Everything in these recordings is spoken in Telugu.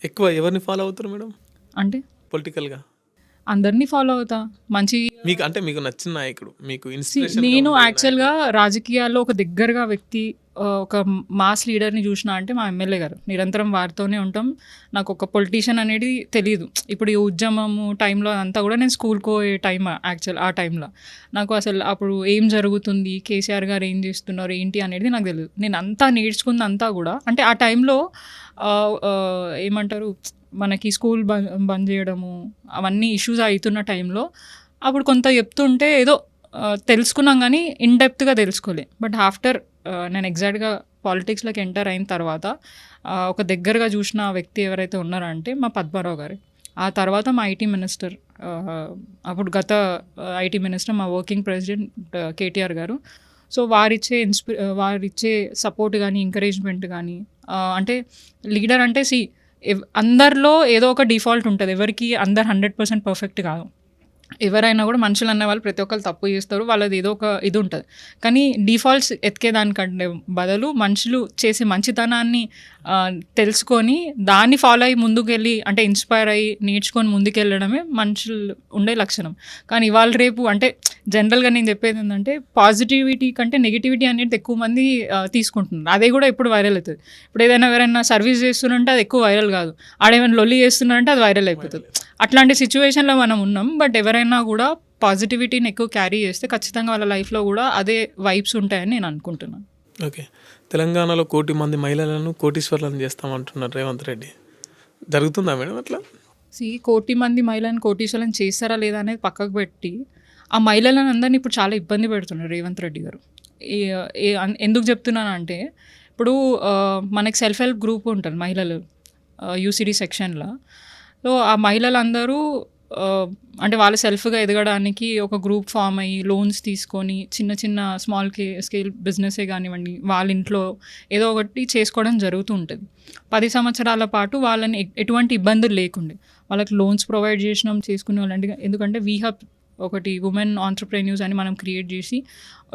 ఎక్కువ ఎవరిని ఫాలో అవుతారు మేడం అంటే పొలిటికల్గా? అందరినీ ఫాలో అవుతా. మంచి మీకు నచ్చిన నాయకుడు, మీకు See, ఇన్స్పిరేషన్ నేను యాక్చువల్గా రాజకీయాల్లో ఒక దగ్గరగా వ్యక్తి, ఒక మాస్ లీడర్ని చూసిన అంటే మా ఎమ్మెల్యే గారు. నిరంతరం వారితోనే ఉంటాం. నాకు ఒక పొలిటీషియన్ అనేది తెలియదు. ఇప్పుడు ఈ ఉద్యమము టైంలో అంతా కూడా నేను స్కూల్కి పోయే టైం యాక్చువల్. ఆ టైంలో నాకు అసలు అప్పుడు ఏం జరుగుతుంది, కేసీఆర్ గారు ఏం చేస్తున్నారు ఏంటి అనేది నాకు తెలియదు. నేను అంతా నేర్చుకుంది అంతా కూడా అంటే ఆ టైంలో ఏమంటారు, మనకి స్కూల్ బంద్ చేయడము అవన్నీ ఇష్యూస్ అవుతున్న టైంలో అప్పుడు కొంత చెప్తుంటే ఏదో తెలుసుకున్నాం కానీ ఇన్ డెప్త్గా తెలుసుకోలే. బట్ ఆఫ్టర్ నేను ఎగ్జాక్ట్గా పాలిటిక్స్లోకి ఎంటర్ అయిన తర్వాత ఒక దగ్గరగా చూసిన వ్యక్తి ఎవరైతే ఉన్నారంటే మా పద్మారావు గారు. ఆ తర్వాత మా ఐటీ మినిస్టర్, అప్పుడు గత ఐటీ మినిస్టర్ మా వర్కింగ్ ప్రెసిడెంట్ కేటీఆర్ గారు. సో వారిచ్చే సపోర్ట్ కానీ ఎంకరేజ్మెంట్ కానీ, అంటే లీడర్ అంటే అందరిలో ఏదో ఒక డిఫాల్ట్ ఉంటుంది. ఎవరికి అందరు 100% పర్ఫెక్ట్ కాదు. ఎవరైనా కూడా మనుషులు అనే వాళ్ళు ప్రతి ఒక్కరు తప్పు చేస్తారు, వాళ్ళది ఏదో ఒక ఇది ఉంటుంది. కానీ డిఫాల్ట్స్ ఎతికేదానికంటే బదులు మనుషులు చేసే మంచితనాన్ని తెలుసుకొని దాన్ని ఫాలో అయ్యి ముందుకెళ్ళి, అంటే ఇన్స్పైర్ అయ్యి నేర్చుకొని ముందుకెళ్ళడమే మనుషులు ఉండే లక్షణం. కానీ ఇవాళ రేపు అంటే జనరల్గా నేను చెప్పేది ఏంటంటే పాజిటివిటీ కంటే నెగిటివిటీ అనేది ఎక్కువ మంది తీసుకుంటున్నారు. అదే కూడా ఇప్పుడు వైరల్ అవుతుంది. ఇప్పుడు ఏదైనా ఎవరైనా సర్వీస్ చేస్తున్నారంటే అది ఎక్కువ వైరల్ కాదు, ఆడేమైనా లొల్లి చేస్తున్నారంటే అది వైరల్ అయిపోతుంది. అట్లాంటి సిచ్యువేషన్లో మనం ఉన్నాం. బట్ ఎవరైనా కూడా పాజిటివిటీని ఎక్కువ క్యారీ చేస్తే ఖచ్చితంగా వాళ్ళ లైఫ్లో కూడా అదే వైబ్స్ ఉంటాయని నేను అనుకుంటున్నాను. ఓకే. తెలంగాణలో 1,000,000 మంది మహిళలను కోటీశ్వర్లను చేస్తామంటున్నారు రేవంత్ రెడ్డి. జరుగుతుందా మేడం అట్లా? 1,000,000 మంది మహిళలను కోటీశ్వరులను చేస్తారా లేదా అనేది పక్కకు పెట్టి ఆ మహిళలను అందరినీ ఇప్పుడు చాలా ఇబ్బంది పెడుతున్నారు రేవంత్ రెడ్డి గారు. ఎందుకు చెప్తున్నానంటే ఇప్పుడు మనకి సెల్ఫ్ హెల్ప్ గ్రూప్ ఉంటుంది మహిళలు యూసిడి సెక్షన్లో. సో ఆ మహిళలందరూ అంటే వాళ్ళు సెల్ఫ్గా ఎదగడానికి ఒక గ్రూప్ ఫామ్ అయ్యి లోన్స్ తీసుకొని చిన్న చిన్న స్మాల్ స్కేల్ బిజినెసే కానివ్వండి వాళ్ళ ఇంట్లో ఏదో ఒకటి చేసుకోవడం జరుగుతూ ఉంటుంది. 10 సంవత్సరాల పాటు వాళ్ళని ఎటువంటి ఇబ్బందులు లేకుండే వాళ్ళకి లోన్స్ ప్రొవైడ్ చేసినాం, చేసుకునే వాళ్ళంటే. ఎందుకంటే వీ హబ్ ఒకటి ఉమెన్ ఆంటర్ప్రెన్యూర్స్ అని మనం క్రియేట్ చేసి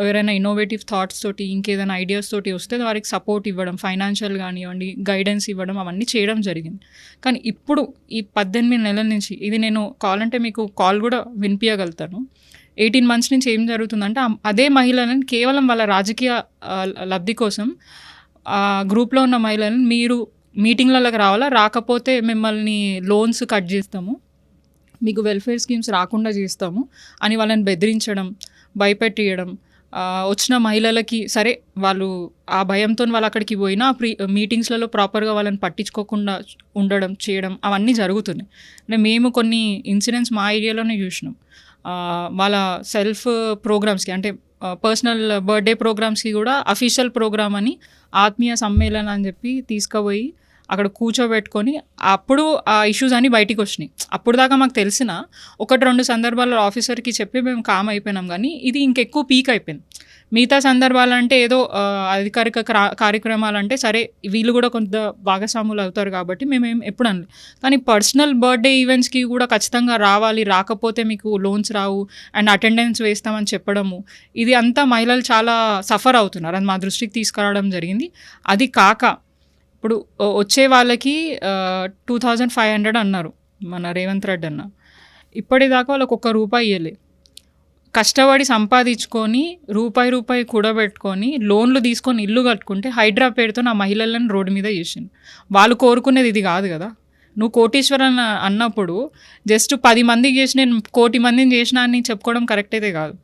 ఎవరైనా ఇన్నోవేటివ్ థాట్స్ తోటి ఇంకేదైనా ఐడియాస్ తోటి వస్తే వారికి సపోర్ట్ ఇవ్వడం, ఫైనాన్షియల్ కానివ్వండి గైడెన్స్ ఇవ్వడం అవన్నీ చేయడం జరిగింది. కానీ ఇప్పుడు ఈ 18 నెలల నుంచి ఇది నేను కావాలంటే మీకు కాల్ కూడా వినిపించగలుగుతాను. 18 months నుంచి ఏం జరుగుతుందంటే అదే మహిళలను కేవలం వాళ్ళ రాజకీయ లబ్ధి కోసం గ్రూప్లో ఉన్న మహిళలను మీరు మీటింగ్లలోకి రావాలా, రాకపోతే మిమ్మల్ని లోన్స్ కట్ చేస్తాము, మీకు వెల్ఫేర్ స్కీమ్స్ రాకుండా చేస్తాము అని వాళ్ళని బెదిరించడం, భయపెట్టియడం. వచ్చిన మహిళలకి సరే వాళ్ళు ఆ భయంతో వాళ్ళు అక్కడికి పోయినా మీటింగ్స్లలో ప్రాపర్గా వాళ్ళని పట్టించుకోకుండా ఉండడం చేయడం అవన్నీ జరుగుతున్నాయి. అంటే మేము కొన్ని ఇన్సిడెంట్స్ మా ఏరియాలోనే చూసినాం. వాళ్ళ సెల్ఫ్ ప్రోగ్రామ్స్కి అంటే పర్సనల్ బర్త్డే ప్రోగ్రామ్స్కి కూడా అఫీషియల్ ప్రోగ్రామ్ అని ఆత్మీయ సమ్మేళనం అని చెప్పి తీసుకుపోయి అక్కడ కూర్చోబెట్టుకొని అప్పుడు ఆ ఇష్యూస్ అన్నీ బయటికి వచ్చినాయి. అప్పుడు దాకా మాకు తెలిసిన 1-2 సందర్భాల్లో ఆఫీసర్కి చెప్పి మేము కామ్ అయిపోయినాం. కానీ ఇది ఇంకెక్కువ పీక్ అయిపోయింది. మిగతా సందర్భాలంటే ఏదో అధికారిక కార్యక్రమాలంటే సరే వీళ్ళు కూడా కొంత భాగస్వాములు అవుతారు కాబట్టి మేమేం ఎప్పుడు అనలేదు. కానీ పర్సనల్ బర్త్డే ఈవెంట్స్కి కూడా ఖచ్చితంగా రావాలి, రాకపోతే మీకు లోన్స్ రావు అండ్ అటెండెన్స్ వేస్తామని చెప్పడము, ఇది అంతా మహిళలు చాలా సఫర్ అవుతున్నారు. అది మా దృష్టికి తీసుకురావడం జరిగింది. అది కాక ఇప్పుడు వచ్చే వాళ్ళకి 2,500 అన్నారు మన రేవంత్ రెడ్డి అన్న. ఇప్పటిదాకా వాళ్ళకి ₹1 ఇవ్వలే. కష్టపడి సంపాదించుకొని రూపాయి కూడబెట్టుకొని లోన్లు తీసుకొని ఇల్లు కట్టుకుంటే హైడ్రా పేరుతో నా మహిళలను రోడ్డు మీద చేసింది. వాళ్ళు కోరుకునేది ఇది కాదు కదా. నువ్వు కోటీశ్వరన్ అన్నప్పుడు జస్ట్ 10 మందికి చేసి నేను 1,000,000 మందిని చేసినా అని చెప్పుకోవడం కరెక్ట్ అయితే కాదు.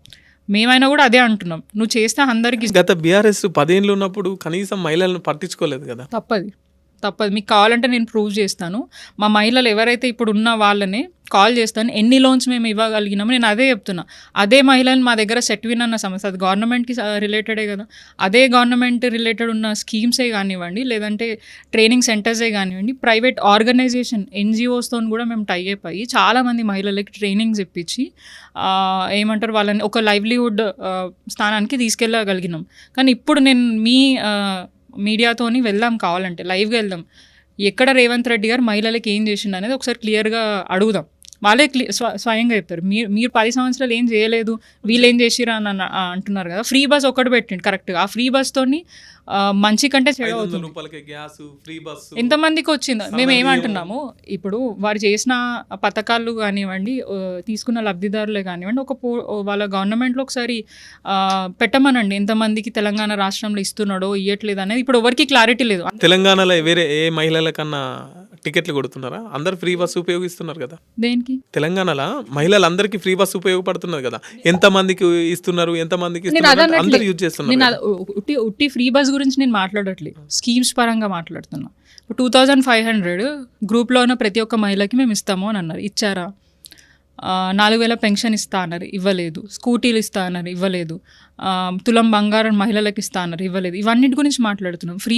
మేమైనా కూడా అదే అంటున్నాం, నువ్వు చేస్తే అందరికీ. గత బీఆర్ఎస్ 10 ఏళ్ళు ఉన్నప్పుడు కనీసం మహిళలను పట్టించుకోలేదు కదా. తప్పది మీకు కావాలంటే నేను ప్రూవ్ చేస్తాను. మా మహిళలు ఎవరైతే ఇప్పుడు ఉన్న వాళ్ళని కాల్ చేస్తాను, ఎన్ని లోన్స్ మేము ఇవ్వగలిగినాము నేను అదే చెప్తున్నా. అదే మహిళలను మా దగ్గర సెట్విన్ అన్న సంస్థ, అది గవర్నమెంట్కి రిలేటెడే కదా. అదే గవర్నమెంట్ రిలేటెడ్ ఉన్న స్కీమ్సే కానివ్వండి, లేదంటే ట్రైనింగ్ సెంటర్సే కానివ్వండి, ప్రైవేట్ ఆర్గనైజేషన్ ఎన్జిఓస్తో కూడా మేము టైఅప్ అయ్యి చాలామంది మహిళలకి ట్రైనింగ్స్ ఇప్పించి ఏమంటారు వాళ్ళని ఒక లైవ్లీహుడ్ స్థానానికి తీసుకెళ్ళగలిగినాం. కానీ ఇప్పుడు నేను మీ మీడియాతోని వెళ్దాం, కావాలంటే లైవ్గా వెళ్దాం, ఎక్కడ రేవంత్ రెడ్డి గారు మహిళలకి ఏం చేసిండు అనేది ఒకసారి క్లియర్గా అడుగుదాం. వాళ్ళే స్వయంగా చెప్తారు. మీరు 10 సంవత్సరాలు ఏం చేయలేదు, వీళ్ళు ఏం చేసిరా అని అంటున్నారు కదా. ఫ్రీ బస్ ఒకటి పెట్టిండు కరెక్ట్గా. ఆ ఫ్రీ బస్తోని మంచి కంటే చెడు అవుతుంది. రూపాయలకి గ్యాస్ ఫ్రీ బస్ ఎంతమందికి వచ్చిందో మేము ఏమంటున్నాము, ఇప్పుడు వారు చేసిన పథకాలు కానివ్వండి, తీసుకున్న లబ్ధిదారులే కానివ్వండి, వాళ్ళ గవర్నమెంట్లో ఒకసారి పెట్టమనండి ఎంతమందికి తెలంగాణ రాష్ట్రంలో ఇస్తున్నాడో ఇవ్వట్లేదు అనేది ఇప్పుడు ఎవరికి క్లారిటీ లేదు. తెలంగాణలో వేరే ఏ మహిళల కన్నా టికెట్లు కొడుతున్నారా? అందరు ఫ్రీ బస్సు ఉపయోగిస్తున్నారు కదా. దేనికి? తెలంగాణలో మహిళలందరికీ ఫ్రీ బస్సు ఉపయోగపడుతున్నది కదా. ఎంత మందికి ఇస్తున్నారు, ఎంత మందికి అందరూ యూజ్ చేస్తున్నారు. నేను ఉట్టి ఫ్రీ బస్ గురించి నేను మాట్లాడట్లేదు, స్కీమ్స్ పరంగా మాట్లాడుతున్నా. 2500 గ్రూప్లో ఉన్న ప్రతి ఒక్క మహిళకి మేము ఇస్తాము అని అన్నారు, ఇచ్చారా? 4000 పెన్షన్ ఇస్తా అన్నారు, ఇవ్వలేదు. స్కూటీలు ఇస్తా అన్నారు, ఇవ్వలేదు. తులం బంగారం మహిళలకు ఇస్తా అన్నారు, ఇవ్వలేదు. ఇవన్నిటి గురించి మాట్లాడుతున్నాం. ఫ్రీ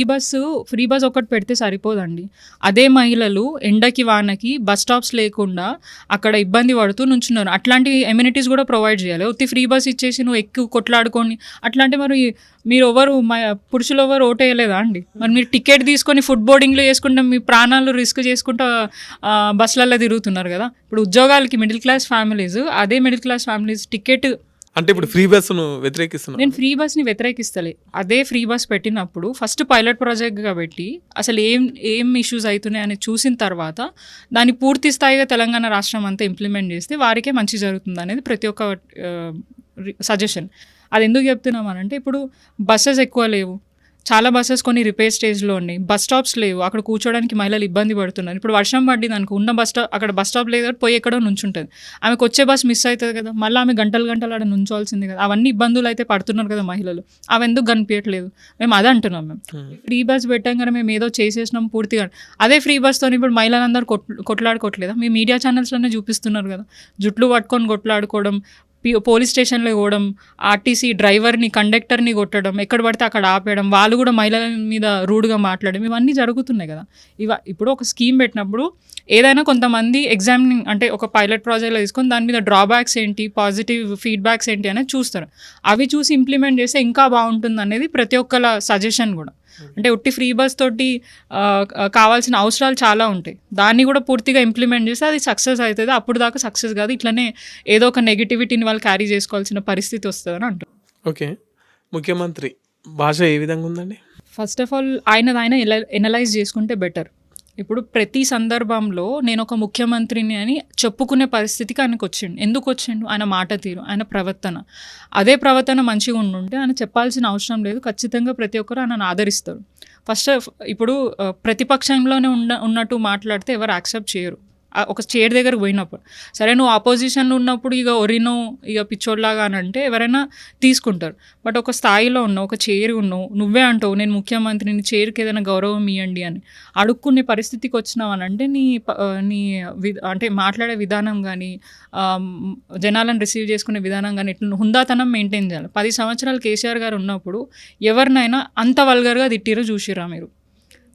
బస్ ఒకటి పెడితే సరిపోదండి. అదే మహిళలు ఎండకి వానకి బస్ స్టాప్స్ లేకుండా అక్కడ ఇబ్బంది పడుతూ నుంచున్నారు. అట్లాంటి ఎమ్యూనిటీస్ కూడా ప్రొవైడ్ చేయాలి. ఉత్తి ఫ్రీ బస్ ఇచ్చేసి నువ్వు ఎక్కువ కొట్లాడుకొని అట్లాంటి మరి మీరు పురుషులు ఎవరు ఓటేయలేదా అండి? మరి మీరు టికెట్ తీసుకొని ఫుడ్ బోర్డింగ్లో చేసుకుంటా మీ ప్రాణాలు రిస్క్ చేసుకుంటా బస్సులలో తిరుగుతున్నారు కదా. ఇప్పుడు ఉద్యోగాలకి మిడిల్ క్లాస్ ఫ్యామిలీస్, అదే మిడిల్ క్లాస్ ఫ్యామిలీస్ టికెట్ అంటే ఇప్పుడు ఫ్రీ బస్సును వ్యతిరేకిస్తున్నారు. నేను ఫ్రీ బస్ని వ్యతిరేకిస్తలే. అదే ఫ్రీ బస్ పెట్టినప్పుడు ఫస్ట్ పైలట్ ప్రాజెక్ట్గా పెట్టి అసలు ఏం ఇష్యూస్ అవుతున్నాయి అని చూసిన తర్వాత దాన్ని పూర్తి స్థాయిగా తెలంగాణ రాష్ట్రం అంతా ఇంప్లిమెంట్ చేస్తే వారికే మంచి జరుగుతుంది అనేది ప్రతి ఒక్క సజెషన్. అది ఎందుకు చెప్తున్నామనంటే ఇప్పుడు బస్సెస్ ఎక్కువ లేవు, చాలా బస్సెస్ కొన్ని రిపేర్ స్టేజ్లో ఉన్నాయి, బస్ స్టాప్స్ లేవు, అక్కడ కూర్చోడానికి మహిళలు ఇబ్బంది పడుతున్నారు. ఇప్పుడు వర్షం పడింది అనుకో, ఉన్న అక్కడ బస్ స్టాప్ లేదు కాబట్టి పోయి ఎక్కడో నుంచుంటుంది, ఆమెకు వచ్చే బస్ మిస్ అవుతుంది కదా, మళ్ళీ ఆమె గంటలు అక్కడ నుంచోవాల్సింది కదా. అవన్నీ ఇబ్బందులు అయితే పడుతున్నారు కదా మహిళలు, అవి ఎందుకు కనిపించట్లేదు? మేము అదే అంటున్నాం. మేము ఫ్రీ బస్ పెట్టాం మేము ఏదో చేసేసినాం పూర్తిగా. అదే ఫ్రీ బస్తో ఇప్పుడు మహిళలందరూ కొట్లాడుకోవట్లేదా? మీ మీడియా ఛానల్స్లోనే చూపిస్తున్నారు కదా, జుట్లు పట్టుకొని కొట్లాడుకోవడం, పోలీస్ స్టేషన్లో పోవడం, ఆర్టీసీ డ్రైవర్ని కండక్టర్ని కొట్టడం, ఎక్కడ పడితే అక్కడ ఆపేయడం, వాళ్ళు కూడా మహిళల మీద రూడ్గా మాట్లాడడం, ఇవన్నీ జరుగుతున్నాయి కదా. ఇప్పుడు ఒక స్కీమ్ పెట్టినప్పుడు ఏదైనా కొంతమంది ఎగ్జామినింగ్ అంటే ఒక పైలట్ ప్రాజెక్ట్లో తీసుకొని దాని మీద డ్రాబ్యాక్స్ ఏంటి, పాజిటివ్ ఫీడ్బ్యాక్స్ ఏంటి అనేది చూస్తారు. అవి చూసి ఇంప్లిమెంట్ చేస్తే ఇంకా బాగుంటుంది అనేది ప్రతి ఒక్కళ్ళ సజెషన్ కూడా. అంటే ఉట్టి ఫ్రీ బస్ తోటి కావాల్సిన అవసరాలు చాలా ఉంటాయి, దాన్ని కూడా పూర్తిగా ఇంప్లిమెంట్ చేస్తే అది సక్సెస్ అవుతుంది. అప్పుడు దాకా సక్సెస్ కాదు, ఇట్లనే ఏదో ఒక నెగిటివిటీని వాళ్ళు క్యారీ చేసుకోవాల్సిన పరిస్థితి వస్తుందని అంటారు. ఓకే, ముఖ్యమంత్రి భాష ఏ విధంగా ఉందండి? ఫస్ట్ ఆఫ్ ఆల్ ఆయన ఎనలైజ్ చేసుకుంటే బెటర్. ఇప్పుడు ప్రతి సందర్భంలో నేను ఒక ముఖ్యమంత్రిని అని చెప్పుకునే పరిస్థితికి ఆయనకు వచ్చిండు. ఎందుకు వచ్చిండు? ఆయన మాట తీరు, ఆయన ప్రవర్తన. అదే ప్రవర్తన మంచిగా ఉండుంటే ఆయన చెప్పాల్సిన అవసరం లేదు. ఖచ్చితంగా ప్రతి ఒక్కరు ఆయనను ఆదరిస్తారు. ఫస్ట్ ఇప్పుడు ప్రతిపక్షంలోనే ఉన్నట్టు మాట్లాడితే ఎవరు యాక్సెప్ట్ చేయరు. ఒక చైర్ దగ్గరకు పోయినప్పుడు సరే నువ్వు ఆపోజిషన్లో ఉన్నప్పుడు ఇక ఒరినో ఇక పిచ్చోడ్లాగా అని అంటే ఎవరైనా తీసుకుంటారు. బట్ ఒక స్థాయిలో ఉన్నావు, ఒక చైర్ ఉన్నావు, నువ్వే అంటావు నేను ముఖ్యమంత్రిని, చైర్కి ఏదైనా గౌరవం ఇవ్వండి అని అడుక్కునే పరిస్థితికి వచ్చినావు అని అంటే నీ అంటే మాట్లాడే విధానం కానీ జనాలను రిసీవ్ చేసుకునే విధానం కానీ ఇట్లా హుందాతనం మెయింటైన్ చేయాలి. 10 సంవత్సరాలు కేసీఆర్ గారు ఉన్నప్పుడు ఎవరినైనా అంత వల్గర్గా తిట్టిరో చూసిరా మీరు?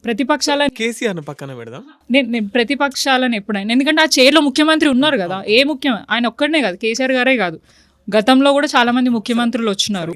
ప్రతిపక్షాలను కేసీఆర్ పక్కన పెడదాం, నేను ప్రతిపక్షాలను ఎప్పుడైనా, ఎందుకంటే ఆ చైర్లో ముఖ్యమంత్రి ఉన్నారు కదా, ఆయన ఒక్కడనే కాదు, కేసీఆర్ గారే కాదు, గతంలో కూడా చాలా మంది ముఖ్యమంత్రులు వచ్చినారు.